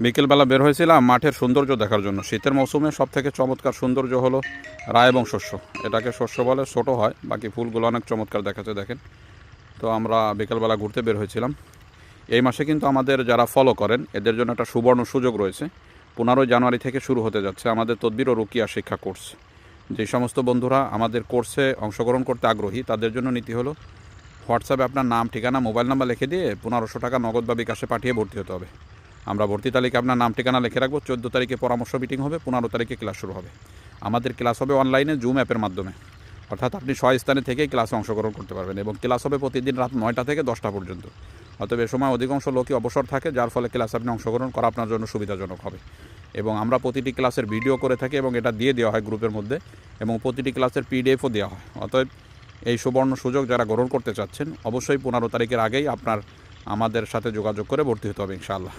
বিকেলবেলা বের হয়েছিলাম মাঠের সৌন্দর্য দেখার জন্য। শীতের মৌসুমে সবথেকে চমৎকার সৌন্দর্য হলো রায় এবং শস্য। এটাকে শস্য বলে, ছোটো হয়, বাকি ফুলগুলো অনেক চমৎকার দেখাচ্ছে দেখেন। তো আমরা বিকেলবেলা ঘুরতে বের হয়েছিলাম। এই মাসে কিন্তু আমাদের যারা ফলো করেন এদের জন্য একটা সুবর্ণ সুযোগ রয়েছে। 15 জানুয়ারি থেকে শুরু হতে যাচ্ছে আমাদের তদবির ও রুকিয়া শিক্ষা কোর্স। যে সমস্ত বন্ধুরা আমাদের কোর্সে অংশগ্রহণ করতে আগ্রহী তাদের জন্য নীতি হলো হোয়াটসঅ্যাপে আপনার নাম, ঠিকানা, মোবাইল নাম্বার লিখে দিয়ে 1500 টাকা নগদ বা বিকাশে পাঠিয়ে ভর্তি হতে হবে। আমরা ভর্তি তালিকা আপনার নাম ঠিকানা লিখে রাখবো। 14 তারিখে পরামর্শ মিটিং হবে, 15 তারিখে ক্লাস শুরু হবে। আমাদের ক্লাস হবে অনলাইনে জুম অ্যাপের মাধ্যমে, অর্থাৎ আপনি স্বস্থানে থেকেই ক্লাসে অংশগ্রহণ করতে পারবেন এবং ক্লাস হবে প্রতিদিন রাত 9টা থেকে 10টা পর্যন্ত। অতএব এ সময় অধিকাংশ লোকই অবসর থাকে, যার ফলে ক্লাসে আপনি অংশগ্রহণ করা আপনার জন্য সুবিধাজনক হবে। এবং আমরা প্রতিটি ক্লাসের ভিডিও করে থাকি এবং এটা দিয়ে দেওয়া হয় গ্রুপের মধ্যে, এবং প্রতিটি ক্লাসের পিডিএফও দেওয়া হয়। অতএব এই সুবর্ণ সুযোগ যারা গ্রহণ করতে চাচ্ছেন অবশ্যই 15 তারিখের আগেই আপনার আমাদের সাথে যোগাযোগ করে ভর্তি হতে হবে ইনশাআল্লাহ।